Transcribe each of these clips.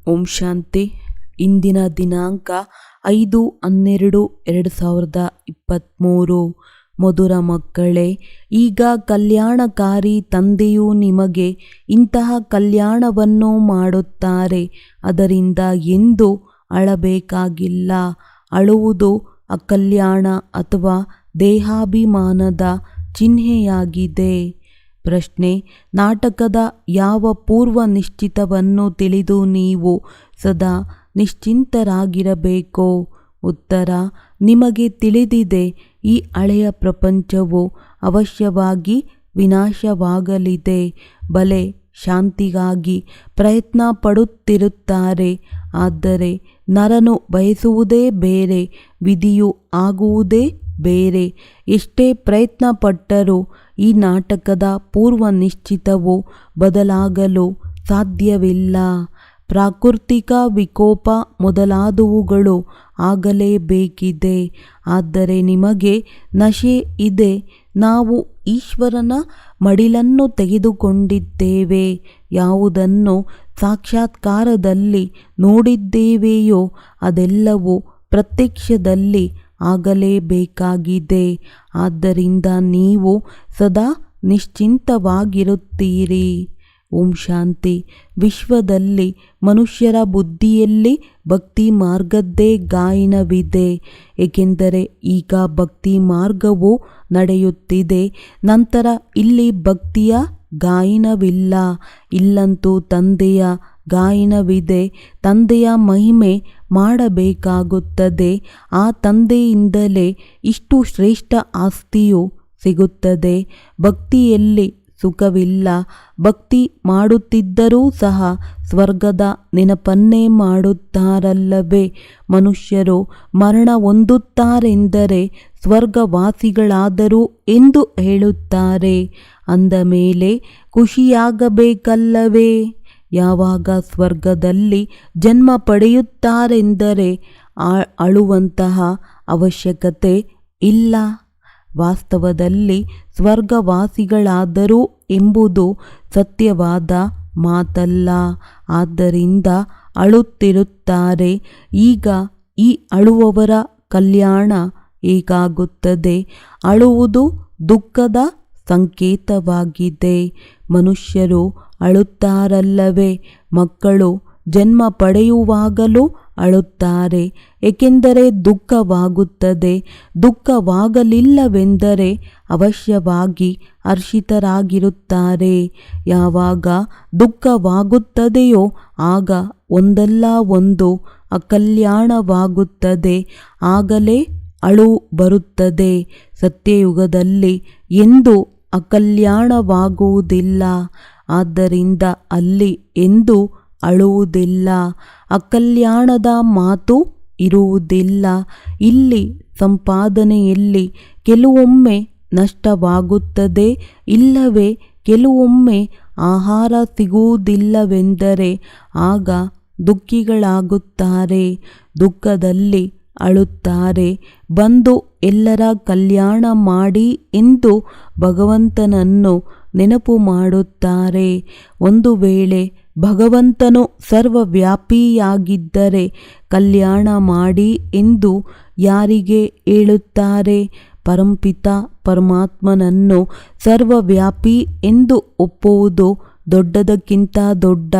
ಓಂ ಶಾಂತಿ. ಇಂದಿನ ದಿನಾಂಕ 5/12/2023. ಮಧುರ ಮಕ್ಕಳೇ, ಈಗ ಕಲ್ಯಾಣಕಾರಿ ತಂದೆಯು ನಿಮಗೆ ಇಂತಹ ಕಲ್ಯಾಣವನ್ನು ಮಾಡುತ್ತಾರೆ. ಅದರಿಂದ ಎಂದೂ ಅಳಬೇಕಾಗಿಲ್ಲ. ಅಳುವುದು ಅಕಲ್ಯಾಣ ಅಥವಾ ದೇಹಾಭಿಮಾನದ ಚಿಹ್ನೆಯಾಗಿದೆ. ಪ್ರಶ್ನೆ: ನಾಟಕದ ಯಾವ ಪೂರ್ವ ನಿಶ್ಚಿತವನ್ನು ತಿಳಿದು ನೀವು ಸದಾ ನಿಶ್ಚಿಂತರಾಗಿರಬೇಕೋ? ಉತ್ತರ: ನಿಮಗೆ ತಿಳಿದಿದೆ, ಈ ಹಳೆಯ ಪ್ರಪಂಚವು ಅವಶ್ಯವಾಗಿ ವಿನಾಶವಾಗಲಿದೆ. ಬಲೆ ಶಾಂತಿಗಾಗಿ ಪ್ರಯತ್ನ ಪಡುತ್ತಿರುತ್ತಾರೆ. ಆದರೆ ನರನು ಬಯಸುವುದೇ ಬೇರೆ, ವಿಧಿಯು ಆಗುವುದೇ ಬೇರೆ. ಎಷ್ಟೇ ಪ್ರಯತ್ನ ಪಟ್ಟರೂ ಈ ನಾಟಕದ ಪೂರ್ವ ನಿಶ್ಚಿತವು ಬದಲಾಗಲು ಸಾಧ್ಯವಿಲ್ಲ. ಪ್ರಾಕೃತಿಕ ವಿಕೋಪ ಮೊದಲಾದವುಗಳು ಆಗಲೇಬೇಕಿದೆ. ಆದರೆ ನಿಮಗೆ ನಶೆ ಇದೆ. ನಾವು ಈಶ್ವರನ ಮಡಿಲನ್ನು ತೆಗೆದುಕೊಂಡಿದ್ದೇವೆ. ಯಾವುದನ್ನು ಸಾಕ್ಷಾತ್ಕಾರದಲ್ಲಿ ನೋಡಿದ್ದೇವೆಯೋ ಅದೆಲ್ಲವೂ ಪ್ರತ್ಯಕ್ಷದಲ್ಲಿ ಆಗಲೇಬೇಕಾಗಿದೆ. ಆದ್ದರಿಂದ ನೀವು ಸದಾ ನಿಶ್ಚಿಂತವಾಗಿರುತ್ತೀರಿ. ಓಂ ಶಾಂತಿ. ವಿಶ್ವದಲ್ಲಿ ಮನುಷ್ಯರ ಬುದ್ಧಿಯಲ್ಲಿ ಭಕ್ತಿ ಮಾರ್ಗದ್ದೇ ಗಾಯನವಿದೆ. ಏಕೆಂದರೆ ಈಗ ಭಕ್ತಿ ಮಾರ್ಗವು ನಡೆಯುತ್ತಿದೆ. ನಂತರ ಇಲ್ಲಿ ಭಕ್ತಿಯ ಗಾಯನವಿಲ್ಲ. ಇಲ್ಲಂತೂ ತಂದೆಯ ಗಾಯನವಿದೆ. ತಂದೆಯ ಮಹಿಮೆ ಮಾಡಬೇಕಾಗುತ್ತದೆ. ಆ ತಂದೆಯಿಂದಲೇ ಇಷ್ಟು ಶ್ರೇಷ್ಠ ಆಸ್ತಿಯು ಸಿಗುತ್ತದೆ. ಭಕ್ತಿಯಲ್ಲಿ ಸುಖವಿಲ್ಲ. ಭಕ್ತಿ ಮಾಡುತ್ತಿದ್ದರೂ ಸಹ ಸ್ವರ್ಗದ ನೆನಪನ್ನೇ ಮಾಡುತ್ತಾರಲ್ಲವೇ? ಮನುಷ್ಯರು ಮರಣ ಹೊಂದುತ್ತಾರೆಂದರೆ ಸ್ವರ್ಗವಾಸಿಗಳಾದರು ಎಂದು ಹೇಳುತ್ತಾರೆ. ಅಂದ ಮೇಲೆ ಖುಷಿಯಾಗಬೇಕಲ್ಲವೇ? ಯಾವಾಗ ಸ್ವರ್ಗದಲ್ಲಿ ಜನ್ಮ ಪಡೆಯುತ್ತಾರೆಂದರೆ ಅಳುವಂತಹ ಅವಶ್ಯಕತೆ ಇಲ್ಲ. ವಾಸ್ತವದಲ್ಲಿ ಸ್ವರ್ಗವಾಸಿಗಳಾದರು ಎಂಬುದು ಸತ್ಯವಾದ ಮಾತಲ್ಲ. ಆದ್ದರಿಂದ ಅಳುತ್ತಿರುತ್ತಾರೆ. ಈಗ ಈ ಅಳುವವರ ಕಲ್ಯಾಣ ಹೇಗಾಗುತ್ತದೆ? ಅಳುವುದು ದುಃಖದ ಸಂಕೇತವಾಗಿದೆ. ಮನುಷ್ಯರು ಅಳುತ್ತಾರಲ್ಲವೇ? ಮಕ್ಕಳು ಜನ್ಮ ಪಡೆಯುವಾಗಲೂ ಅಳುತ್ತಾರೆ. ಏಕೆಂದರೆ ದುಃಖವಾಗುತ್ತದೆ. ದುಃಖವಾಗಲಿಲ್ಲವೆಂದರೆ ಅವಶ್ಯವಾಗಿ ಹರ್ಷಿತರಾಗಿರುತ್ತಾರೆ. ಯಾವಾಗ ದುಃಖವಾಗುತ್ತದೆಯೋ ಆಗ ಒಂದಲ್ಲ ಒಂದು ಅಕಲ್ಯಾಣವಾಗುತ್ತದೆ. ಆಗಲೇ ಅಳು ಬರುತ್ತದೆ. ಸತ್ಯಯುಗದಲ್ಲಿ ಎಂದೂ ಅಕಲ್ಯಾಣವಾಗುವುದಿಲ್ಲ. ಆದ್ದರಿಂದ ಅಲ್ಲಿ ಎಂದೂ ಅಳುವುದಿಲ್ಲ. ಅಕಲ್ಯಾಣದ ಮಾತು ಇರುವುದಿಲ್ಲ. ಇಲ್ಲಿ ಸಂಪಾದನೆಯಲ್ಲಿ ಕೆಲವೊಮ್ಮೆ ನಷ್ಟವಾಗುತ್ತದೆ. ಇಲ್ಲವೇ ಕೆಲವೊಮ್ಮೆ ಆಹಾರ ಸಿಗುವುದಿಲ್ಲವೆಂದರೆ ಆಗ ದುಃಖಿಗಳಾಗುತ್ತಾರೆ. ದುಃಖದಲ್ಲಿ ಅಳುತ್ತಾರೆ. ಬಂದು ಎಲ್ಲರ ಕಲ್ಯಾಣ ಮಾಡಿ ಎಂದು ಭಗವಂತನನ್ನು ನೆನಪು ಮಾಡುತ್ತಾರೆ. ಒಂದು ವೇಳೆ ಭಗವಂತನು ಸರ್ವವ್ಯಾಪಿಯಾಗಿದ್ದರೆ ಕಲ್ಯಾಣ ಮಾಡಿ ಎಂದು ಯಾರಿಗೆ ಹೇಳುತ್ತಾರೆ? ಪರಂಪಿತ ಪರಮಾತ್ಮನನ್ನು ಸರ್ವವ್ಯಾಪಿ ಎಂದು ಒಪ್ಪುವುದು ದೊಡ್ಡದಕ್ಕಿಂತ ದೊಡ್ಡ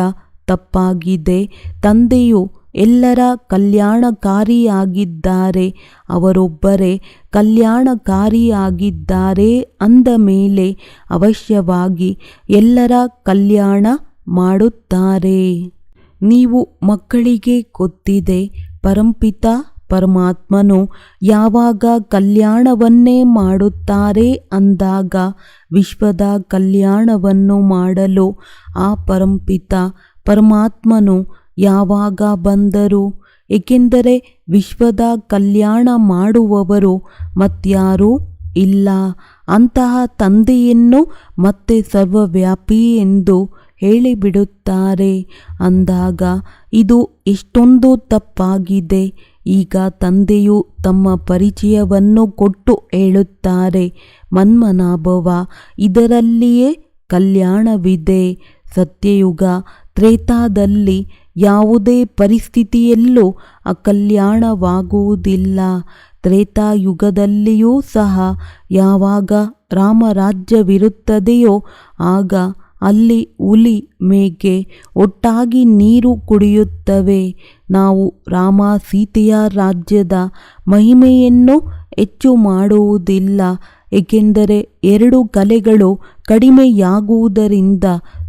ತಪ್ಪಾಗಿದೆ. ತಂದೆಯು ಎಲ್ಲರ ಕಲ್ಯಾಣಕಾರಿಯಾಗಿದ್ದಾರೆ. ಅವರೊಬ್ಬರೇ ಕಲ್ಯಾಣಕಾರಿಯಾಗಿದ್ದಾರೆ ಅಂದ ಮೇಲೆ ಅವಶ್ಯವಾಗಿ ಎಲ್ಲರ ಕಲ್ಯಾಣ ಮಾಡುತ್ತಾರೆ. ನೀವು ಮಕ್ಕಳಿಗೆ ಗೊತ್ತಿದೆ, ಪರಂಪಿತ ಪರಮಾತ್ಮನು ಯಾವಾಗ ಕಲ್ಯಾಣವನ್ನೇ ಮಾಡುತ್ತಾರೆ ಅಂದಾಗ ವಿಶ್ವದ ಕಲ್ಯಾಣವನ್ನು ಮಾಡಲು ಆ ಪರಂಪಿತ ಪರಮಾತ್ಮನು ಯಾವಾಗ ಬಂದರು? ಏಕೆಂದರೆ ವಿಶ್ವದ ಕಲ್ಯಾಣ ಮಾಡುವವರು ಮತ್ಯಾರೂ ಇಲ್ಲ. ಅಂತಹ ತಂದೆಯನ್ನು ಮತ್ತೆ ಸರ್ವವ್ಯಾಪಿ ಎಂದು ಹೇಳಿಬಿಡುತ್ತಾರೆ. ಅಂದಾಗ ಇದು ಎಷ್ಟೊಂದು ತಪ್ಪಾಗಿದೆ. ಈಗ ತಂದೆಯು ತಮ್ಮ ಪರಿಚಯವನ್ನು ಕೊಟ್ಟು ಹೇಳುತ್ತಾರೆ, ಮನ್ಮನಾಭವ, ಇದರಲ್ಲಿಯೇ ಕಲ್ಯಾಣವಿದೆ. ಸತ್ಯಯುಗ ತ್ರೇತಾದಲ್ಲಿ ಯಾವುದೇ ಪರಿಸ್ಥಿತಿಯಲ್ಲೂ ಅಕಲ್ಯಾಣವಾಗುವುದಿಲ್ಲ. ತ್ರೇತಾಯುಗದಲ್ಲಿಯೂ ಸಹ ಯಾವಾಗ ರಾಮರಾಜ್ಯವಿರುತ್ತದೆಯೋ ಆಗ ಅಲ್ಲಿ ಹುಲಿ ಮೇಕೆ ಒಟ್ಟಾಗಿ ನೀರು ಕುಡಿಯುತ್ತವೆ. ನಾವು ರಾಮ ಸೀತೆಯ ರಾಜ್ಯದ ಮಹಿಮೆಯನ್ನು ಹೆಚ್ಚು ಮಾಡುವುದಿಲ್ಲ, ಏಕೆಂದರೆ ಎರಡು ಕಲೆಗಳು ಕಡಿಮೆಯಾಗುವುದರಿಂದ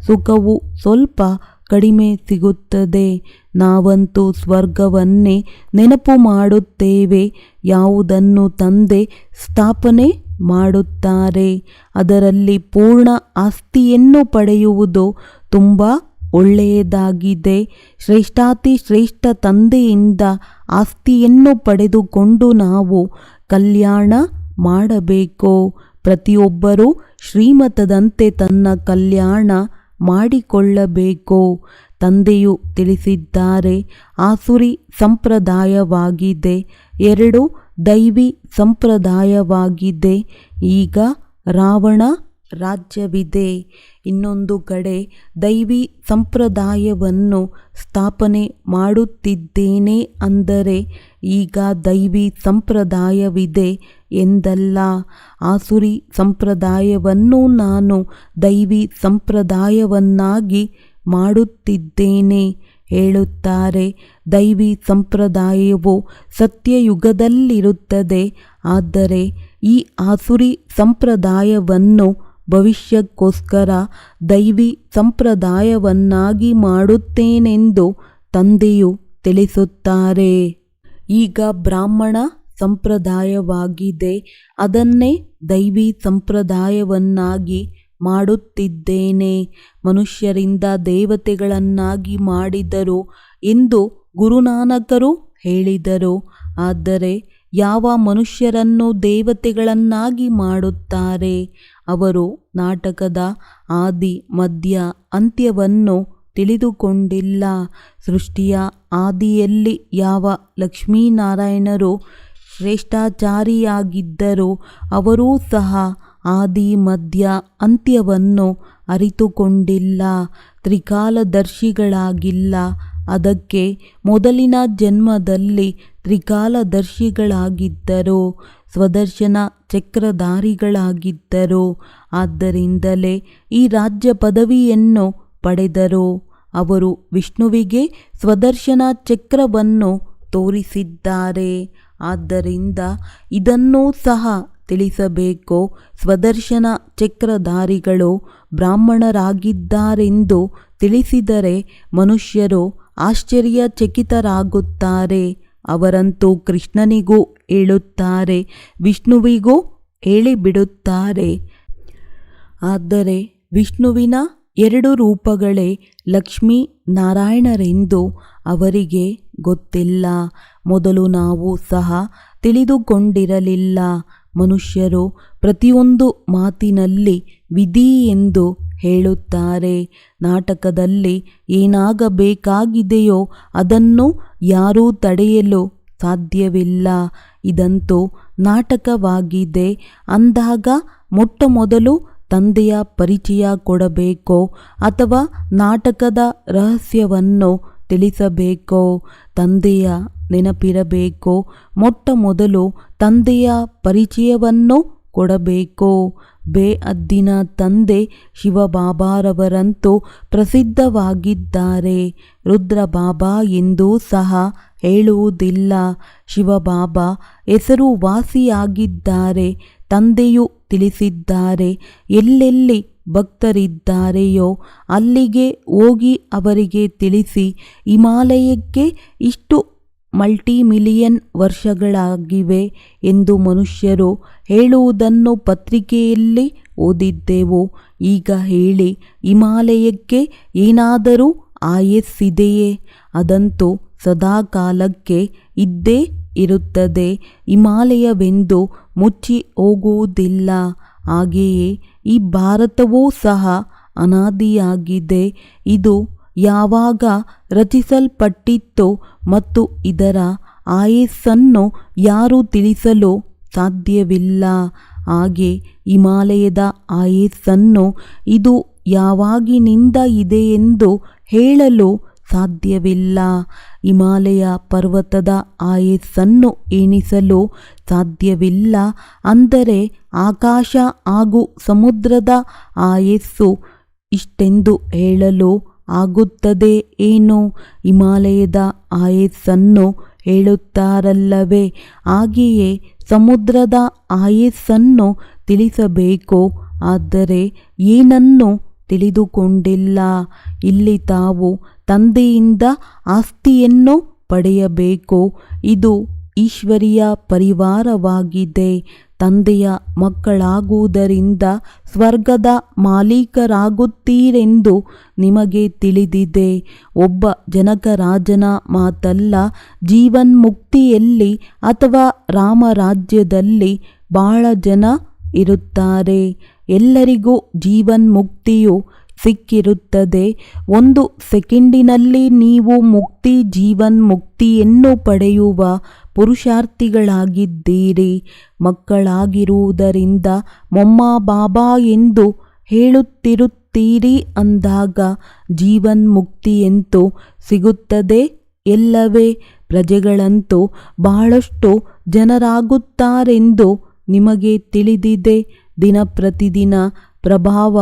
ಸುಖವು ಸ್ವಲ್ಪ ಕಡಿಮೆ ಸಿಗುತ್ತದೆ. ನಾವಂತೂ ಸ್ವರ್ಗವನ್ನೇ ನೆನಪು ಮಾಡುತ್ತೇವೆ, ಯಾವುದನ್ನು ತಂದೆ ಸ್ಥಾಪನೆ ಮಾಡುತ್ತಾರೆ ಅದರಲ್ಲಿ ಪೂರ್ಣ ಆಸ್ತಿಯನ್ನು ಪಡೆಯುವುದು ತುಂಬ ಒಳ್ಳೆಯದಾಗಿದೆ. ಶ್ರೇಷ್ಠಾತಿ ಶ್ರೇಷ್ಠ ತಂದೆಯಿಂದ ಆಸ್ತಿಯನ್ನು ಪಡೆದುಕೊಂಡು ನಾವು ಕಲ್ಯಾಣ ಮಾಡಬೇಕು. ಪ್ರತಿಯೊಬ್ಬರೂ ಶ್ರೀಮತದಂತೆ ತನ್ನ ಕಲ್ಯಾಣ ಮಾಡಿಕೊಳ್ಳಬೇಕು. ತಂದೆಯು ತಿಳಿಸಿದ್ದಾರೆ, ಆಸುರಿ ಸಂಪ್ರದಾಯವಾಗಿದೆ, ಎರಡು ದೈವಿ ಸಂಪ್ರದಾಯವಾಗಿದೆ. ಈಗ ರಾವಣ ರಾಜ್ಯವಿದೆ. ಇನ್ನೊಂದು ಕಡೆ ದೈವಿ ಸಂಪ್ರದಾಯವನ್ನು ಸ್ಥಾಪನೆ ಮಾಡುತ್ತಿದ್ದೇನೆ ಅಂದರೆ ಈಗ ದೈವಿ ಸಂಪ್ರದಾಯವಿದೆ ಎಂದಲ್ಲ. ಆಸುರಿ ಸಂಪ್ರದಾಯವನ್ನು ನಾನು ದೈವಿ ಸಂಪ್ರದಾಯವನ್ನಾಗಿ ಮಾಡುತ್ತಿದ್ದೇನೆ ಹೇಳುತ್ತಾರೆ. ದೈವಿ ಸಂಪ್ರದಾಯವು ಸತ್ಯಯುಗದಲ್ಲಿರುತ್ತದೆ, ಆದರೆ ಈ ಆಸುರಿ ಸಂಪ್ರದಾಯವನ್ನು ಭವಿಷ್ಯಕ್ಕೋಸ್ಕರ ದೈವಿ ಸಂಪ್ರದಾಯವನ್ನಾಗಿ ಮಾಡುತ್ತೇನೆಂದು ತಂದೆಯು ತಿಳಿಸುತ್ತಾರೆ. ಈಗ ಬ್ರಾಹ್ಮಣ ಸಂಪ್ರದಾಯವಾಗಿದೆ, ಅದನ್ನೇ ದೈವಿ ಸಂಪ್ರದಾಯವನ್ನಾಗಿ ಮಾಡುತ್ತಿದ್ದೇನೆ. ಮನುಷ್ಯರಿಂದ ದೇವತೆಗಳನ್ನಾಗಿ ಮಾಡಿದರು ಎಂದು ಗುರುನಾನಕರು ಹೇಳಿದರು. ಆದರೆ ಯಾವ ಮನುಷ್ಯರನ್ನು ದೇವತೆಗಳನ್ನಾಗಿ ಮಾಡುತ್ತಾರೆ? ಅವರು ನಾಟಕದ ಆದಿ ಮಧ್ಯ ಅಂತ್ಯವನ್ನು ತಿಳಿದುಕೊಂಡಿಲ್ಲ. ಸೃಷ್ಟಿಯ ಆದಿಯಲ್ಲಿ ಯಾವ ಲಕ್ಷ್ಮೀನಾರಾಯಣರು ಶ್ರೇಷ್ಠಾಚಾರಿಯಾಗಿದ್ದರು, ಅವರೂ ಸಹ ಆದಿ ಮಧ್ಯ ಅಂತ್ಯವನ್ನು ಅರಿತುಕೊಂಡಿಲ್ಲ, ತ್ರಿಕಾಲದರ್ಶಿಗಳಾಗಿಲ್ಲ. ಅದಕ್ಕೆ ಮೊದಲಿನ ಜನ್ಮದಲ್ಲಿ ತ್ರಿಕಾಲದರ್ಶಿಗಳಾಗಿದ್ದರು, ಸ್ವದರ್ಶನ ಚಕ್ರಧಾರಿಗಳಾಗಿದ್ದರು. ಆದ್ದರಿಂದಲೇ ಈ ರಾಜ್ಯ ಪದವಿಯನ್ನು ಪಡೆದರು. ಅವರು ವಿಷ್ಣುವಿಗೆ ಸ್ವದರ್ಶನ ಚಕ್ರವನ್ನು ತೋರಿಸಿದ್ದಾರೆ. ಆದ್ದರಿಂದ ಇದನ್ನೂ ಸಹ ತಿಳಿಸಬೇಕು. ಸ್ವದರ್ಶನ ಚಕ್ರಧಾರಿಗಳು ಬ್ರಾಹ್ಮಣರಾಗಿದ್ದಾರೆಂದು ತಿಳಿಸಿದರೆ ಮನುಷ್ಯರು ಆಶ್ಚರ್ಯಚಕಿತರಾಗುತ್ತಾರೆ. ಅವರಂತೂ ಕೃಷ್ಣನಿಗೂ ಹೇಳುತ್ತಾರೆ, ವಿಷ್ಣುವಿಗೂ ಹೇಳಿಬಿಡುತ್ತಾರೆ. ಆದರೆ ವಿಷ್ಣುವಿನ ಎರಡು ರೂಪಗಳೇ ಲಕ್ಷ್ಮೀ ನಾರಾಯಣರೆಂದು ಅವರಿಗೆ ಗೊತ್ತಿಲ್ಲ. ಮೊದಲು ನಾವು ಸಹ ತಿಳಿದುಕೊಂಡಿರಲಿಲ್ಲ. ಮನುಷ್ಯರು ಪ್ರತಿಯೊಂದು ಮಾತಿನಲ್ಲಿ ವಿಧಿ ಎಂದು ಹೇಳುತ್ತಾರೆ. ನಾಟಕದಲ್ಲಿ ಏನಾಗಬೇಕಾಗಿದೆಯೋ ಅದನ್ನು ಯಾರೂ ತಡೆಯಲು ಸಾಧ್ಯವಿಲ್ಲ. ಇದಂತೂ ನಾಟಕವಾಗಿದೆ ಅಂದಾಗ ಮೊಟ್ಟಮೊದಲು ತಂದೆಯ ಪರಿಚಯ ಕೊಡಬೇಕೋ ಅಥವಾ ನಾಟಕದ ರಹಸ್ಯವನ್ನು ತಿಳಿಸಬೇಕೋ? ತಂದೆಯ ನೆನಪಿರಬೇಕು. ಮೊಟ್ಟಮೊದಲು ತಂದೆಯ ಪರಿಚಯವನ್ನು ಕೊಡಬೇಕು. ಬೇಅದ್ದಿನ ತಂದೆ ಶಿವಬಾಬಾರವರಂತೂ ಪ್ರಸಿದ್ಧವಾಗಿದ್ದಾರೆ. ರುದ್ರಬಾಬಾ ಎಂದೂ ಸಹ ಹೇಳುವುದಿಲ್ಲ. ಶಿವಬಾಬಾ ಹೆಸರುವಾಸಿಯಾಗಿದ್ದಾರೆ. ತಂದೆಯು ತಿಳಿಸಿದ್ದಾರೆ, ಎಲ್ಲೆಲ್ಲಿ ಭಕ್ತರಿದ್ದಾರೆಯೋ ಅಲ್ಲಿಗೆ ಹೋಗಿ ಅವರಿಗೆ ತಿಳಿಸಿ, ಹಿಮಾಲಯಕ್ಕೆ ಇಷ್ಟು ಮಲ್ಟಿಮಿಲಿಯನ್ ವರ್ಷಗಳಾಗಿವೆ ಎಂದು ಮನುಷ್ಯರು ಹೇಳುವುದನ್ನು ಪತ್ರಿಕೆಯಲ್ಲಿ ಓದಿದ್ದೆವು. ಈಗ ಹೇಳಿ, ಹಿಮಾಲಯಕ್ಕೆ ಏನಾದರೂ ಆಯಸ್ಸಿದೆಯೇ? ಅದಂತೂ ಸದಾಕಾಲಕ್ಕೆ ಇದ್ದೇ ಇರುತ್ತದೆ. ಹಿಮಾಲಯವೆಂದು ಮುಚ್ಚಿ ಹೋಗುವುದಿಲ್ಲ. ಹಾಗೆಯೇ ಈ ಭಾರತವೂ ಸಹ ಅನಾದಿಯಾಗಿದೆ. ಇದು ಯಾವಾಗ ರಚಿಸಲ್ಪಟ್ಟಿತ್ತೋ ಮತ್ತು ಇದರ ಆಯಸ್ಸನ್ನು ಯಾರೂ ತಿಳಿಸಲು ಸಾಧ್ಯವಿಲ್ಲ. ಹಾಗೆ ಹಿಮಾಲಯದ ಆಯಸ್ಸನ್ನು ಇದು ಯಾವಾಗಿನಿಂದ ಇದೆಯೆಂದು ಹೇಳಲು ಸಾಧ್ಯವಿಲ್ಲ. ಹಿಮಾಲಯ ಪರ್ವತದ ಆಯಸ್ಸನ್ನು ಎಣಿಸಲು ಸಾಧ್ಯವಿಲ್ಲ. ಅಂದರೆ ಆಕಾಶ ಹಾಗೂ ಸಮುದ್ರದ ಆಯಸ್ಸು ಇಷ್ಟೆಂದು ಹೇಳಲು ಆಗುತ್ತದೆ ಏನು? ಹಿಮಾಲಯದ ಆಯಸ್ಸನ್ನು ಹೇಳುತ್ತಾರಲ್ಲವೇ? ಹಾಗೆಯೇ ಸಮುದ್ರದ ಆಯಸ್ಸನ್ನು ತಿಳಿಸಬೇಕು. ಆದರೆ ಏನನ್ನು ತಿಳಿದುಕೊಂಡಿಲ್ಲ. ಇಲ್ಲಿ ತಾವು ತಂದೆಯಿಂದ ಆಸ್ತಿಯನ್ನು ಪಡೆಯಬೇಕು. ಇದು ಈಶ್ವರೀಯ ಪರಿವಾರವಾಗಿದೆ. ತಂದೆಯ ಮಕ್ಕಳಾಗುವುದರಿಂದ ಸ್ವರ್ಗದ ಮಾಲೀಕರಾಗುತ್ತೀರೆಂದು ನಿಮಗೆ ತಿಳಿದಿದೆ. ಒಬ್ಬ ಜನಕರಾಜನ ಮಾತಲ್ಲ. ಜೀವನ್ಮುಕ್ತಿಯಲ್ಲಿ ಅಥವಾ ರಾಮರಾಜ್ಯದಲ್ಲಿ ಬಹಳ ಜನ ಇರುತ್ತಾರೆ. ಎಲ್ಲರಿಗೂ ಜೀವನ್ಮುಕ್ತಿಯು ಸಿಕ್ಕಿರುತ್ತದೆ. 1 ಸೆಕೆಂಡಿನಲ್ಲಿ ನೀವು ಮುಕ್ತಿ ಜೀವನ್ಮುಕ್ತಿಯನ್ನು ಪಡೆಯುವ ಪುರುಷಾರ್ಥಿಗಳಾಗಿದ್ದೀರಿ. ಮಕ್ಕಳಾಗಿರುವುದರಿಂದ ಮೊಮ್ಮ ಬಾಬಾ ಎಂದು ಹೇಳುತ್ತಿರುತ್ತೀರಿ ಅಂದಾಗ ಜೀವನ್ಮುಕ್ತಿಯಂತೂ ಸಿಗುತ್ತದೆ ಎಲ್ಲವೇ? ಪ್ರಜೆಗಳಂತೂ ಬಹಳಷ್ಟು ಜನರಾಗುತ್ತಾರೆಂದು ನಿಮಗೆ ತಿಳಿದಿದೆ. ದಿನ ಪ್ರತಿದಿನ ಪ್ರಭಾವ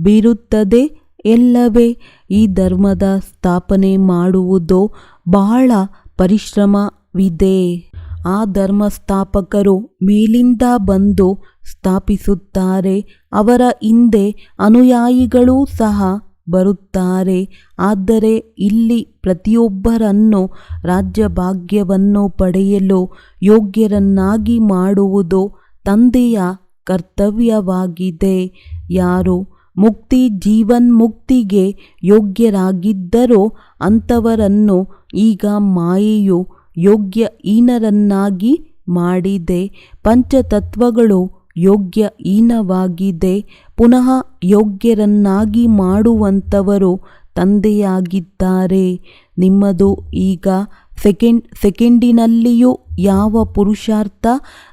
ಬೀರುತ್ತದೆ ಎಲ್ಲವೇ? ಈ ಧರ್ಮದ ಸ್ಥಾಪನೆ ಮಾಡುವುದು ಬಹಳ ಪರಿಶ್ರಮವಿದೆ. ಆ ಧರ್ಮಸ್ಥಾಪಕರು ಮೇಲಿಂದ ಬಂದು ಸ್ಥಾಪಿಸುತ್ತಾರೆ. ಅವರ ಹಿಂದೆ ಅನುಯಾಯಿಗಳೂ ಸಹ ಬರುತ್ತಾರೆ. ಆದರೆ ಇಲ್ಲಿ ಪ್ರತಿಯೊಬ್ಬರನ್ನು ರಾಜ್ಯಭಾಗ್ಯವನ್ನು ಪಡೆಯಲು ಯೋಗ್ಯರನ್ನಾಗಿ ಮಾಡುವುದು ತಂದೆಯ ಕರ್ತವ್ಯವಾಗಿದೆ. ಯಾರು ಮುಕ್ತಿ ಜೀವನ್ಮುಕ್ತಿಗೆ ಯೋಗ್ಯರಾಗಿದ್ದರೋ ಅಂಥವರನ್ನು ಈಗ ಮಾಯೆಯು ಯೋಗ್ಯಹೀನರನ್ನಾಗಿ ಮಾಡಿದೆ. ಪಂಚತತ್ವಗಳು ಯೋಗ್ಯಹೀನವಾಗಿದೆ. ಪುನಃ ಯೋಗ್ಯರನ್ನಾಗಿ ಮಾಡುವಂಥವರು ತಂದೆಯಾಗಿದ್ದಾರೆ. ನಿಮ್ಮದು ಈಗ ಸೆಕೆಂಡಿನಲ್ಲಿಯೂ ಯಾವ ಪುರುಷಾರ್ಥ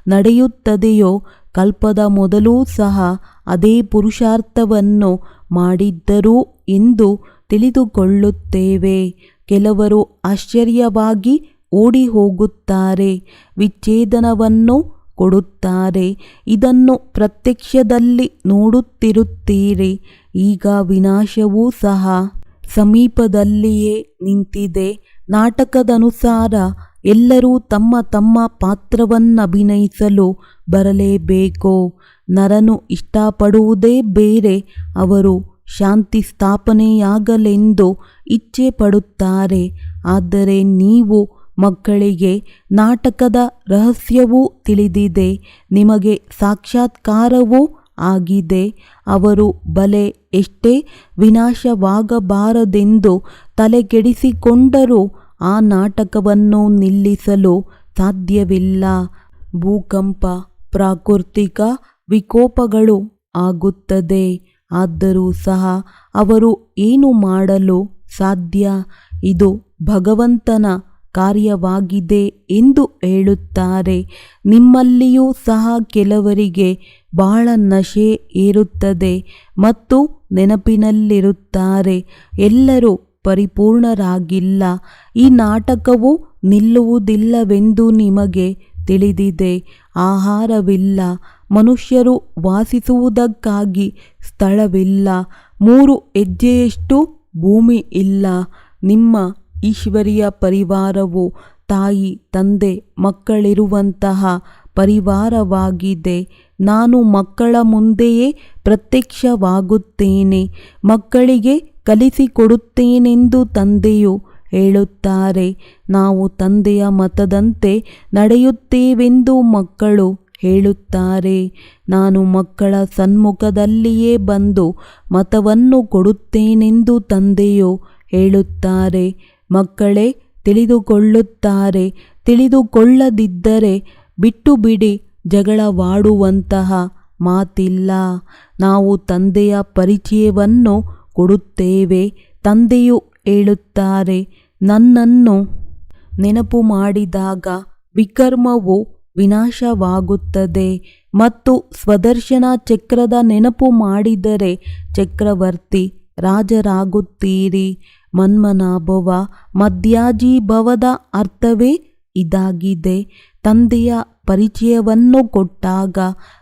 ನಡೆಯುತ್ತದೆಯೋ ಕಲ್ಪದ ಮೊದಲೂ ಸಹ ಅದೇ ಪುರುಷಾರ್ಥವನ್ನು ಮಾಡಿದ್ದರು ಎಂದು ತಿಳಿದುಕೊಳ್ಳುತ್ತೇವೆ. ಕೆಲವರು ಆಶ್ಚರ್ಯವಾಗಿ ಓಡಿ ಹೋಗುತ್ತಾರೆ. ವಿಚ್ಛೇದನವನ್ನು ಕೊಡುತ್ತಾರೆ. ಇದನ್ನು ಪ್ರತ್ಯಕ್ಷದಲ್ಲಿ ನೋಡುತ್ತಿರುತ್ತೀರಿ. ಈಗ ವಿನಾಶವೂ ಸಹ ಸಮೀಪದಲ್ಲಿಯೇ ನಿಂತಿದೆ. ನಾಟಕದನುಸಾರ ಎಲ್ಲರೂ ತಮ್ಮ ತಮ್ಮ ಪಾತ್ರವನ್ನಭಿನಯಿಸಲು ಬರಲೇಬೇಕು. ನರನು ಇಷ್ಟಪಡುವುದೇ ಬೇರೆ. ಅವರು ಶಾಂತಿ ಸ್ಥಾಪನೆಯಾಗಲೆಂದು ಇಚ್ಛೆ ಪಡುತ್ತಾರೆ. ಆದರೆ ನೀವು ಮಕ್ಕಳಿಗೆ ನಾಟಕದ ರಹಸ್ಯವೂ ತಿಳಿದಿದೆ. ನಿಮಗೆ ಸಾಕ್ಷಾತ್ಕಾರವೂ ಆಗಿದೆ. ಅವರು ಬಲೆ ಎಷ್ಟೇ ವಿನಾಶವಾಗಬಾರದೆಂದು ತಲೆಕೆಡಿಸಿಕೊಂಡರೂ ಆ ನಾಟಕವನ್ನು ನಿಲ್ಲಿಸಲು ಸಾಧ್ಯವಿಲ್ಲ. ಭೂಕಂಪ, ಪ್ರಾಕೃತಿಕ ವಿಕೋಪಗಳು ಆಗುತ್ತದೆ. ಆದರೂ ಸಹ ಅವರು ಏನು ಮಾಡಲು ಸಾಧ್ಯ? ಇದು ಭಗವಂತನ ಕಾರ್ಯವಾಗಿದೆ ಎಂದು ಹೇಳುತ್ತಾರೆ. ನಿಮ್ಮಲ್ಲಿಯೂ ಸಹ ಕೆಲವರಿಗೆ ಬಹಳ ನಶೆ ಏರುತ್ತದೆ ಮತ್ತು ನೆನಪಿನಲ್ಲಿರುತ್ತಾರೆ. ಎಲ್ಲರೂ ಪರಿಪೂರ್ಣರಾಗಿಲ್ಲ. ಈ ನಾಟಕವು ನಿಲ್ಲುವುದಿಲ್ಲವೆಂದು ನಿಮಗೆ ತಿಳಿದಿದೆ. ಆಹಾರವಿಲ್ಲ. ಮನುಷ್ಯರು ವಾಸಿಸುವುದಕ್ಕಾಗಿ ಸ್ಥಳವಿಲ್ಲ. 3 ಹೆಜ್ಜೆಯಷ್ಟು ಭೂಮಿ ಇಲ್ಲ. ನಿಮ್ಮ ಈಶ್ವರೀಯ ಪರಿವಾರವು ತಾಯಿ ತಂದೆ ಮಕ್ಕಳಿರುವಂತಹ ಪರಿವಾರವಾಗಿದೆ. ನಾನು ಮಕ್ಕಳ ಮುಂದೆಯೇ ಪ್ರತ್ಯಕ್ಷವಾಗುತ್ತೇನೆ. ಮಕ್ಕಳಿಗೆ ಕಲಿಸಿಕೊಡುತ್ತೇನೆಂದು ತಂದೆಯು ಹೇಳುತ್ತಾರೆ. ನಾವು ತಂದೆಯ ಮತದಂತೆ ನಡೆಯುತ್ತೇವೆಂದು ಮಕ್ಕಳು ಹೇಳುತ್ತಾರೆ. ನಾನು ಮಕ್ಕಳ ಸನ್ಮುಖದಲ್ಲಿಯೇ ಬಂದು ಮತವನ್ನು ಕೊಡುತ್ತೇನೆಂದು ತಂದೆಯು ಹೇಳುತ್ತಾರೆ. ಮಕ್ಕಳೇ ತಿಳಿದುಕೊಳ್ಳುತ್ತಾರೆ. ತಿಳಿದುಕೊಳ್ಳದಿದ್ದರೆ ಬಿಟ್ಟು ಬಿಡಿ. ಜಗಳವಾಡುವಂತಹ ಮಾತಿಲ್ಲ. ನಾವು ತಂದೆಯ ಪರಿಚಯವನ್ನು ಕೊಡುತ್ತೇವೆ. ತಂದೆಯು ಹೇಳುತ್ತಾರೆ, ನನ್ನನ್ನು ನೆನಪು ಮಾಡಿದಾಗ ವಿಕರ್ಮವು ವಿನಾಶವಾಗುತ್ತದೆ ಮತ್ತು ಸ್ವದರ್ಶನ ಚಕ್ರದ ನೆನಪು ಮಾಡಿದರೆ ಚಕ್ರವರ್ತಿ ರಾಜರಾಗುತ್ತೀರಿ. ಮನ್ಮನಾಭವ ಮಧ್ಯಾಜೀಭವದ ಅರ್ಥವೇ ಇದಾಗಿದೆ. ತಂದೆಯ ಪರಿಚಯವನ್ನು ಕೊಟ್ಟಾಗ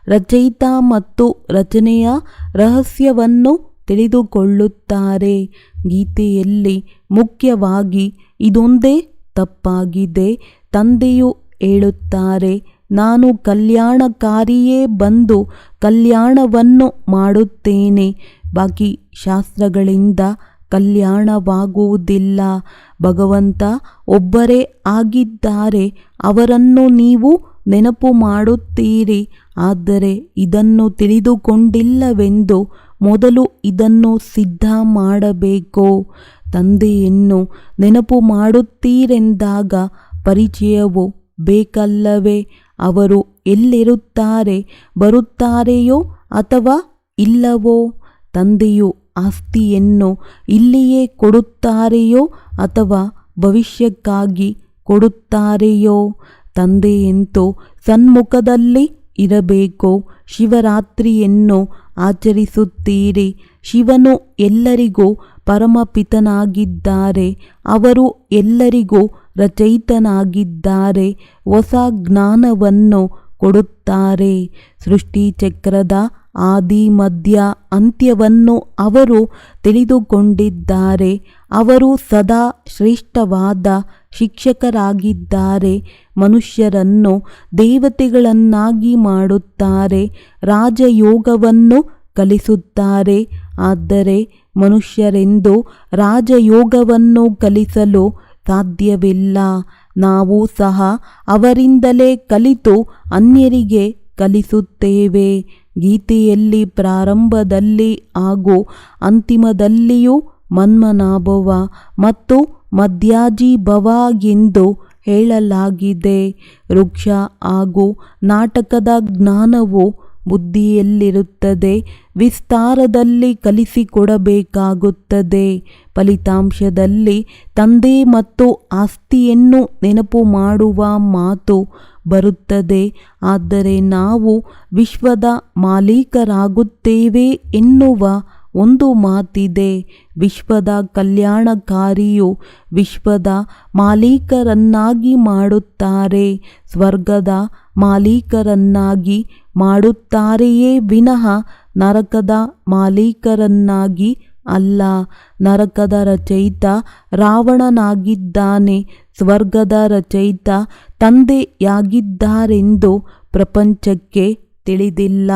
ರಚಯಿತ ಮತ್ತು ರಚನೆಯ ರಹಸ್ಯವನ್ನು ತಿಳಿದುಕೊಳ್ಳುತ್ತಾರೆ. ಗೀತೆಯಲ್ಲಿ ಮುಖ್ಯವಾಗಿ ಇದೊಂದೇ ತಪ್ಪಾಗಿದೆ. ತಂದೆಯು ಹೇಳುತ್ತಾರೆ, ನಾನು ಕಲ್ಯಾಣಕಾರಿಯೇ ಬಂದು ಕಲ್ಯಾಣವನ್ನು ಮಾಡುತ್ತೇನೆ. ಬಾಕಿ ಶಾಸ್ತ್ರಗಳಿಂದ ಕಲ್ಯಾಣವಾಗುವುದಿಲ್ಲ. ಭಗವಂತ ಒಬ್ಬರೇ ಆಗಿದ್ದಾರೆ, ಅವರನ್ನು ನೀವು ನೆನಪು ಮಾಡುತ್ತೀರಿ. ಆದರೆ ಇದನ್ನು ತಿಳಿದುಕೊಂಡಿಲ್ಲವೆಂದು ಮೊದಲು ಇದನ್ನು ಸಿದ್ಧ ಮಾಡಬೇಕು. ತಂದೆಯನ್ನು ನೆನಪು ಮಾಡುತ್ತೀರೆಂದಾಗ ಪರಿಚಯವು ಬೇಕಲ್ಲವೇ? ಅವರು ಎಲ್ಲಿರುತ್ತಾರೆ? ಬರುತ್ತಾರೆಯೋ ಅಥವಾ ಇಲ್ಲವೋ? ತಂದೆಯು ಆಸ್ತಿಯನ್ನು ಇಲ್ಲಿಯೇ ಕೊಡುತ್ತಾರೆಯೋ ಅಥವಾ ಭವಿಷ್ಯಕ್ಕಾಗಿ ಕೊಡುತ್ತಾರೆಯೋ? ತಂದೆಯಂತೂ ಸನ್ಮುಖದಲ್ಲಿ ಇರಬೇಕು. ಶಿವರಾತ್ರಿಯನ್ನು ಆಚರಿಸುತ್ತೀರಿ. ಶಿವನು ಎಲ್ಲರಿಗೂ ಪರಮಪಿತನಾಗಿದ್ದಾರೆ. ಅವರು ಎಲ್ಲರಿಗೂ ರಚಯಿತನಾಗಿದ್ದಾರೆ. ಹೊಸ ಜ್ಞಾನವನ್ನು ಕೊಡುತ್ತಾರೆ. ಸೃಷ್ಟಿ ಚಕ್ರದ ಆದಿ ಮಧ್ಯ ಅಂತ್ಯವನ್ನು ಅವರು ತಿಳಿದುಕೊಂಡಿದ್ದಾರೆ. ಅವರು ಸದಾ ಶ್ರೇಷ್ಠವಾದ ಶಿಕ್ಷಕರಾಗಿದ್ದಾರೆ. ಮನುಷ್ಯರನ್ನು ದೇವತೆಗಳನ್ನಾಗಿ ಮಾಡುತ್ತಾರೆ. ರಾಜಯೋಗವನ್ನು ಕಲಿಸುತ್ತಾರೆ. ಆದರೆ ಮನುಷ್ಯರೆಂದು ರಾಜಯೋಗವನ್ನು ಕಲಿಸಲು ಸಾಧ್ಯವಿಲ್ಲ. ನಾವು ಸಹ ಅವರಿಂದಲೇ ಕಲಿತು ಅನ್ಯರಿಗೆ ಕಲಿಸುತ್ತೇವೆ. ಗೀತೆಯಲ್ಲಿ ಪ್ರಾರಂಭದಲ್ಲಿ ಹಾಗೂ ಅಂತಿಮದಲ್ಲಿಯೂ ಮನ್ಮನಾಭವ ಮತ್ತು ಮಧ್ಯಾಜೀಭವ ಎಂದು ಹೇಳಲಾಗಿದೆ. ವೃಕ್ಷ ಹಾಗೂ ನಾಟಕದ ಜ್ಞಾನವು ಬುದ್ಧಿಯಲ್ಲಿರುತ್ತದೆ. ವಿಸ್ತಾರದಲ್ಲಿ ಕಲಿಸಿಕೊಡಬೇಕಾಗುತ್ತದೆ. ಫಲಿತಾಂಶದಲ್ಲಿ ತಂದೆ ಮತ್ತು ಆಸ್ತಿಯನ್ನು ನೆನಪು ಮಾಡುವ ಮಾತು ಬರುತ್ತದೆ. ಆದರೆ ನಾವು ವಿಶ್ವದ ಮಾಲೀಕರಾಗುತ್ತೇವೆ ಎನ್ನುವ ಒಂದು ಮಾತಿದೆ. ವಿಶ್ವದ ಕಲ್ಯಾಣಕಾರಿಯು ವಿಶ್ವದ ಮಾಲೀಕರನ್ನಾಗಿ ಮಾಡುತ್ತಾರೆ. ಸ್ವರ್ಗದ ಮಾಲೀಕರನ್ನಾಗಿ ಮಾಡುತ್ತಾರೆಯೇ ವಿನಃ ನರಕದ ಮಾಲೀಕರನ್ನಾಗಿ ಅಲ್ಲ. ನರಕದ ರಚಯಿತ ರಾವಣನಾಗಿದ್ದಾನೆ. ಸ್ವರ್ಗದ ರಚಯಿತ ತಂದೆಯಾಗಿದ್ದಾರೆಂದು ಪ್ರಪಂಚಕ್ಕೆ ತಿಳಿದಿಲ್ಲ.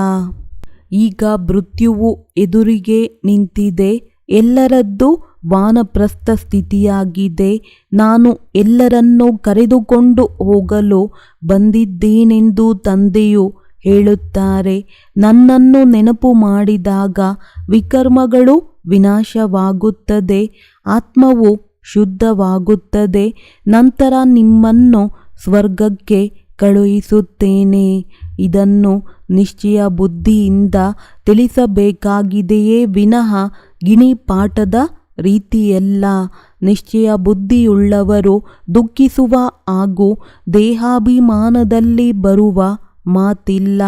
ಈಗ ಮೃತ್ಯುವು ಎದುರಿಗೆ ನಿಂತಿದೆ. ಎಲ್ಲರದ್ದು ವಾನಪ್ರಸ್ಥ ಸ್ಥಿತಿಯಾಗಿದೆ. ನಾನು ಎಲ್ಲರನ್ನೂ ಕರೆದುಕೊಂಡು ಹೋಗಲು ಬಂದಿದ್ದೇನೆಂದು ತಂದೆಯು ಹೇಳುತ್ತಾರೆ. ನನ್ನನ್ನು ನೆನಪು ಮಾಡಿದಾಗ ವಿಕರ್ಮಗಳು ವಿನಾಶವಾಗುತ್ತದೆ. ಆತ್ಮವು ಶುದ್ಧವಾಗುತ್ತದೆ. ನಂತರ ನಿಮ್ಮನ್ನು ಸ್ವರ್ಗಕ್ಕೆ ಕಳುಹಿಸುತ್ತೇನೆ. ಇದನ್ನು ನಿಶ್ಚಯ ಬುದ್ಧಿಯಿಂದ ತಿಳಿಸಬೇಕಾಗಿದೆಯೇ ವಿನಃ ಗಿಣಿಪಾಠದ ರೀತಿಯಲ್ಲ. ನಿಶ್ಚಯ ಬುದ್ಧಿಯುಳ್ಳವರು ದುಃಖಿಸುವ ಹಾಗೂ ದೇಹಾಭಿಮಾನದಲ್ಲಿ ಬರುವ ಮಾತಿಲ್ಲ.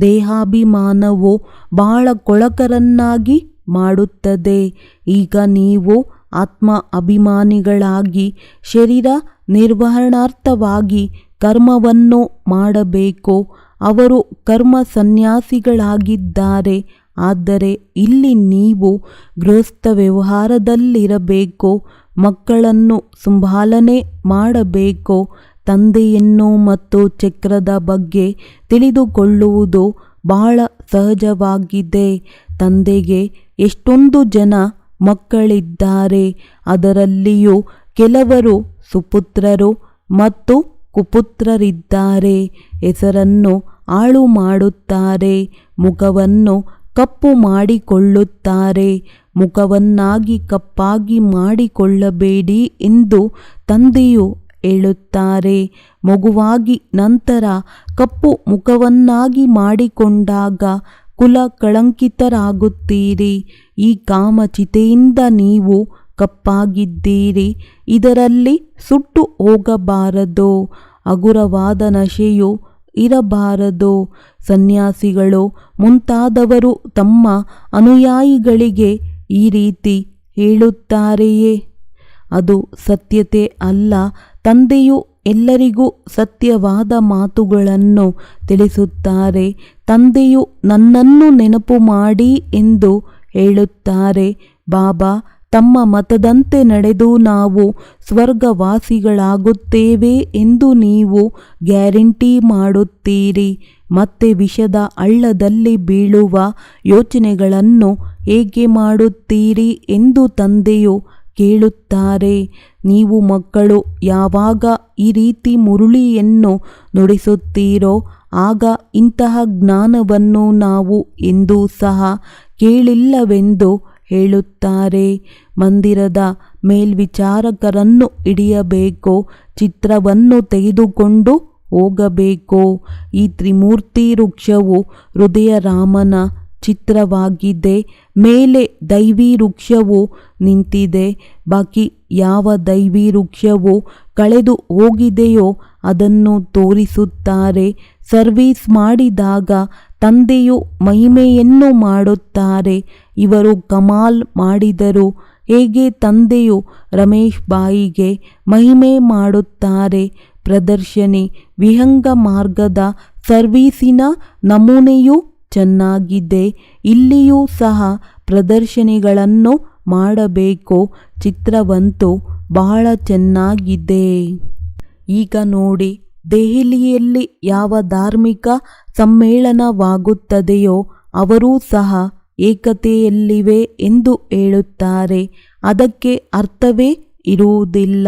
ದೇಹಾಭಿಮಾನವು ಬಹಳ ಕೊಳಕರನ್ನಾಗಿ ಮಾಡುತ್ತದೆ. ಈಗ ನೀವು ಆತ್ಮ ಅಭಿಮಾನಿಗಳಾಗಿ ಶರೀರ ನಿರ್ವಹಣಾರ್ಥವಾಗಿ ಕರ್ಮವನ್ನು ಮಾಡಬೇಕು. ಅವರು ಕರ್ಮ ಸನ್ಯಾಸಿಗಳಾಗಿದ್ದಾರೆ. ಆದರೆ ಇಲ್ಲಿ ನೀವು ಗೃಹಸ್ಥ ವ್ಯವಹಾರದಲ್ಲಿರಬೇಕು. ಮಕ್ಕಳನ್ನು ಸಂಭಾಲನೆ ಮಾಡಬೇಕು. ತಂದೆಯನ್ನು ಮತ್ತು ಚಕ್ರದ ಬಗ್ಗೆ ತಿಳಿದುಕೊಳ್ಳುವುದು ಬಹಳ ಸಹಜವಾಗಿದೆ. ತಂದೆಗೆ ಎಷ್ಟೊಂದು ಜನ ಮಕ್ಕಳಿದ್ದಾರೆ. ಅದರಲ್ಲಿಯೂ ಕೆಲವರು ಸುಪುತ್ರರು ಮತ್ತು ಕುಪುತ್ರರಿದ್ದಾರೆ. ಹೆಸರನ್ನು ಹಾಳು ಮಾಡುತ್ತಾರೆ. ಮುಖವನ್ನು ಕಪ್ಪು ಮಾಡಿಕೊಳ್ಳುತ್ತಾರೆ. ಮುಖವನ್ನಾಗಿ ಕಪ್ಪಾಗಿ ಮಾಡಿಕೊಳ್ಳಬೇಡಿ ಎಂದು ತಂದೆಯು ಹೇಳುತ್ತಾರೆ. ಮಗುವಾಗಿ ನಂತರ ಕಪ್ಪು ಮುಖವನ್ನಾಗಿ ಮಾಡಿಕೊಂಡಾಗ ಕುಲ ಕಳಂಕಿತರಾಗುತ್ತೀರಿ. ಈ ಕಾಮಚಿತೆಯಿಂದ ನೀವು ಕಪ್ಪಾಗಿದ್ದೀರಿ. ಇದರಲ್ಲಿ ಸುಟ್ಟು ಹೋಗಬಾರದು. ಹಗುರವಾದ ನಶೆಯು ಇರಬಾರದು. ಸನ್ಯಾಸಿಗಳು ಮುಂತಾದವರು ತಮ್ಮ ಅನುಯಾಯಿಗಳಿಗೆ ಈ ರೀತಿ ಹೇಳುತ್ತಾರೆಯೇ? ಅದು ಸತ್ಯತೆ ಅಲ್ಲ. ತಂದೆಯು ಎಲ್ಲರಿಗೂ ಸತ್ಯವಾದ ಮಾತುಗಳನ್ನು ತಿಳಿಸುತ್ತಾರೆ. ತಂದೆಯು ನನ್ನನ್ನು ನೆನಪು ಮಾಡಿ ಎಂದು ಹೇಳುತ್ತಾರೆ. ಬಾಬಾ ತಮ್ಮ ಮತದಂತೆ ನಡೆದು ನಾವು ಸ್ವರ್ಗವಾಸಿಗಳಾಗುತ್ತೇವೆ ಎಂದು ನೀವು ಗ್ಯಾರಂಟಿ ಮಾಡುತ್ತೀರಿ. ಮತ್ತೆ ವಿಷದ ಹಳ್ಳದಲ್ಲಿ ಬೀಳುವ ಯೋಚನೆಗಳನ್ನು ಹೇಗೆ ಮಾಡುತ್ತೀರಿ ಎಂದು ತಂದೆಯು ಕೇಳುತ್ತಾರೆ. ನೀವು ಮಕ್ಕಳು ಯಾವಾಗ ಈ ರೀತಿ ಮುರುಳಿಯನ್ನು ನುಡಿಸುತ್ತೀರೋ ಆಗ ಇಂತಹ ಜ್ಞಾನವನ್ನು ನಾವು ಎಂದೂ ಸಹ ಕೇಳಿಲ್ಲವೆಂದು ಹೇಳುತ್ತಾರೆ. ಮಂದಿರದ ಮೇಲ್ವಿಚಾರಕರನ್ನು ಹಿಡಿಯಬೇಕು, ಚಿತ್ರವನ್ನು ತೆಗೆದುಕೊಂಡು ಹೋಗಬೇಕು. ಈ ತ್ರಿಮೂರ್ತಿ ವೃಕ್ಷವು ಹೃದಯ ರಾಮನ ಚಿತ್ರವಾಗಿದೆ. ಮೇಲೆ ದೈವಿ ವೃಕ್ಷವು ನಿಂತಿದೆ. ಬಾಕಿ ಯಾವ ದೈವಿ ವೃಕ್ಷವು ಕಳೆದು ಹೋಗಿದೆಯೋ ಅದನ್ನು ತೋರಿಸುತ್ತಾರೆ. ಸರ್ವೀಸ್ ಮಾಡಿದಾಗ ತಂದೆಯು ಮಹಿಮೆಯನ್ನು ಮಾಡುತ್ತಾರೆ. ಇವರು ಕಮಾಲ್ ಮಾಡಿದರು. ಹೇಗೆ ತಂದೆಯು ರಮೇಶ್ ಬಾಯಿಗೆ ಮಹಿಮೆ ಮಾಡುತ್ತಾರೆ. ಪ್ರದರ್ಶನಿ ವಿಹಂಗ ಮಾರ್ಗದ ಸರ್ವೀಸಿನ ನಮೂನೆಯೂ ಚೆನ್ನಾಗಿದೆ. ಇಲ್ಲಿಯೂ ಸಹ ಪ್ರದರ್ಶನಿಗಳನ್ನು ಮಾಡಬೇಕು. ಚಿತ್ರವಂತೂ ಬಹಳ ಚೆನ್ನಾಗಿದೆ. ಈಗ ನೋಡಿ, ದೆಹಲಿಯಲ್ಲಿ ಯಾವ ಧಾರ್ಮಿಕ ಸಮ್ಮೇಳನವಾಗುತ್ತದೆಯೋ ಅವರೂ ಸಹ ಏಕತೆಯಲ್ಲಿವೆ ಎಂದು ಹೇಳುತ್ತಾರೆ. ಅದಕ್ಕೆ ಅರ್ಥವೇ ಇರುವುದಿಲ್ಲ.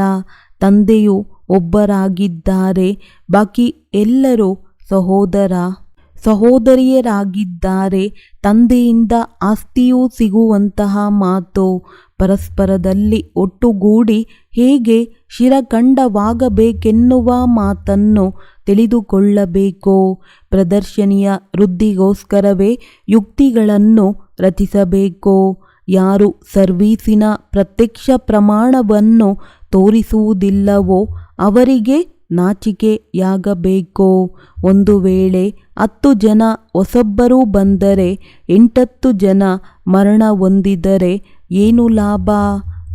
ತಂದೆಯು ಒಬ್ಬರಾಗಿದ್ದಾರೆ. ಬಾಕಿ ಎಲ್ಲರೂ ಸಹೋದರ ಸಹೋದರಿಯರಾಗಿದ್ದಾರೆ. ತಂದೆಯಿಂದ ಆಸ್ತಿಯೂ ಸಿಗುವಂತಹ ಮಾತು. ಪರಸ್ಪರದಲ್ಲಿ ಒಟ್ಟುಗೂಡಿ ಹೇಗೆ ಶಿರಖಂಡವಾಗಬೇಕೆನ್ನುವ ಮಾತನ್ನು ತಿಳಿದುಕೊಳ್ಳಬೇಕು. ಪ್ರದರ್ಶನಿಯ ವೃದ್ಧಿಗೋಸ್ಕರವೇ ಯುಕ್ತಿಗಳನ್ನು ರಚಿಸಬೇಕು. ಯಾರು ಸರ್ವೀಸಿನ ಪ್ರತ್ಯಕ್ಷ ಪ್ರಮಾಣವನ್ನು ತೋರಿಸುವುದಿಲ್ಲವೋ ಅವರಿಗೆ ನಾಚಿಕೆಯಾಗಬೇಕು. ಒಂದು ವೇಳೆ 10 ಜನ ಹೊಸಬ್ಬರು ಬಂದರೆ 8 ಜನ ಮರಣ ಹೊಂದಿದರೆ ಏನು ಲಾಭ?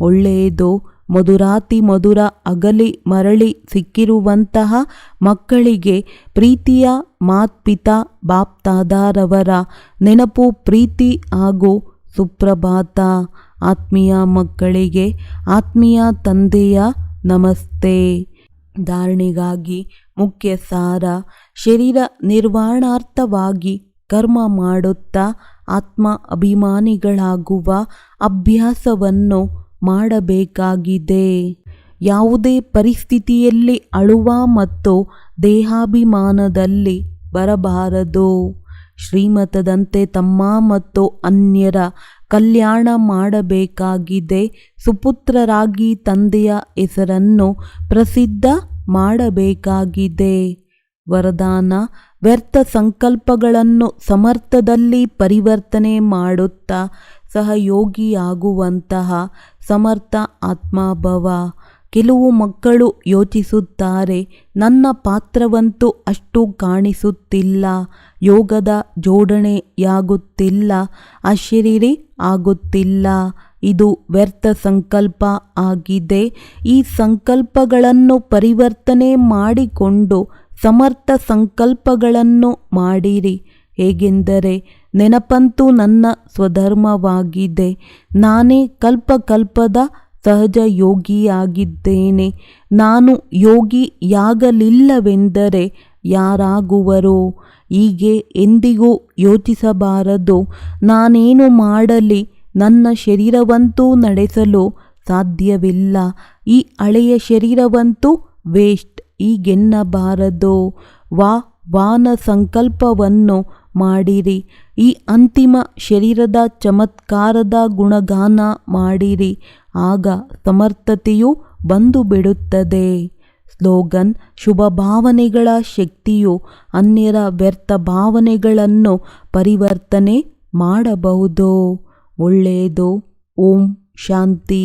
ಒಳ್ಳೆಯದು. ಮಧುರಾತಿ ಮಧುರ ಅಗಲಿ ಮರಳಿ ಸಿಕ್ಕಿರುವಂತಹ ಮಕ್ಕಳಿಗೆ ಪ್ರೀತಿಯ ಮಾತ್ಪಿತಾ ಬಾಪ್ತಾದಾರವರ ನೆನಪು, ಪ್ರೀತಿ ಹಾಗೂ ಸುಪ್ರಭಾತ. ಆತ್ಮೀಯ ಮಕ್ಕಳಿಗೆ ಆತ್ಮೀಯ ತಂದೆಯ ನಮಸ್ತೆ. ಧಾರಣೆಗಾಗಿ ಮುಖ್ಯ ಸಾರ: ಶರೀರ ನಿರ್ವಹಣಾರ್ಥವಾಗಿ ಕರ್ಮ ಮಾಡುತ್ತಾ ಆತ್ಮ ಅಭಿಮಾನಿಗಳಾಗುವ ಅಭ್ಯಾಸವನ್ನು ಮಾಡಬೇಕಾಗಿದೆ. ಯಾವುದೇ ಪರಿಸ್ಥಿತಿಯಲ್ಲಿ ಅಳುವ ಮತ್ತು ದೇಹಾಭಿಮಾನದಲ್ಲಿ ಬರಬಾರದು. ಶ್ರೀಮತದಂತೆ ತಮ್ಮ ಮತ್ತು ಅನ್ಯರ ಕಲ್ಯಾಣ ಮಾಡಬೇಕಾಗಿದೆ. ಸುಪುತ್ರರಾಗಿ ತಂದೆಯ ಹೆಸರನ್ನು ಪ್ರಸಿದ್ಧ ಮಾಡಬೇಕಾಗಿದೆ. ವರದಾನ: ವ್ಯರ್ಥ ಸಂಕಲ್ಪಗಳನ್ನು ಸಮರ್ಥದಲ್ಲಿ ಪರಿವರ್ತನೆ ಮಾಡುತ್ತಾ ಸಹಯೋಗಿಯಾಗುವಂತಹ ಸಮರ್ಥ ಆತ್ಮಭವ. ಕೆಲವು ಮಕ್ಕಳು ಯೋಚಿಸುತ್ತಾರೆ, ನನ್ನ ಪಾತ್ರವಂತೂ ಅಷ್ಟು ಕಾಣಿಸುತ್ತಿಲ್ಲ, ಯೋಗದ ಜೋಡಣೆಯಾಗುತ್ತಿಲ್ಲ, ಅಶರೀರಿ ಆಗುತ್ತಿಲ್ಲ. ಇದು ವ್ಯರ್ಥ ಸಂಕಲ್ಪ ಆಗಿದೆ. ಈ ಸಂಕಲ್ಪಗಳನ್ನು ಪರಿವರ್ತನೆ ಮಾಡಿಕೊಂಡು ಸಮರ್ಥ ಸಂಕಲ್ಪಗಳನ್ನು ಮಾಡಿರಿ. ಹೇಗೆಂದರೆ, ನೆನಪಂತೂ ನನ್ನ ಸ್ವಧರ್ಮವಾಗಿದೆ. ನಾನೇ ಕಲ್ಪಕಲ್ಪದ ಸಹಜ ಯೋಗಿಯಾಗಿದ್ದೇನೆ. ನಾನು ಯೋಗಿಯಾಗಲಿಲ್ಲವೆಂದರೆ ಯಾರಾಗುವರು? ಹೀಗೆ ಎಂದಿಗೂ ಯೋಚಿಸಬಾರದು. ನಾನೇನು ಮಾಡಲಿ, ನನ್ನ ಶರೀರವಂತೂ ನಡೆಸಲು ಸಾಧ್ಯವಿಲ್ಲ. ಈ ಹಳೆಯ ಶರೀರವಂತೂ ವೇಸ್ಟ್ ಹೀಗೆನ್ನಬಾರದು. ವಾನ ಸಂಕಲ್ಪವನ್ನು ಮಾಡಿರಿ. ಈ ಅಂತಿಮ ಶರೀರದ ಚಮತ್ಕಾರದ ಗುಣಗಾನ ಮಾಡಿರಿ. ಆಗ ಸಮರ್ಥತೆಯು ಬಂದು ಬಿಡುತ್ತದೆ. ಸ್ಲೋಗನ್: ಶುಭ ಭಾವನೆಗಳ ಶಕ್ತಿಯು ಅನ್ಯರ ವ್ಯರ್ಥ ಭಾವನೆಗಳನ್ನು ಪರಿವರ್ತನೆ ಮಾಡಬಹುದು. ಒಳ್ಳೆಯದು. ಓಂ ಶಾಂತಿ.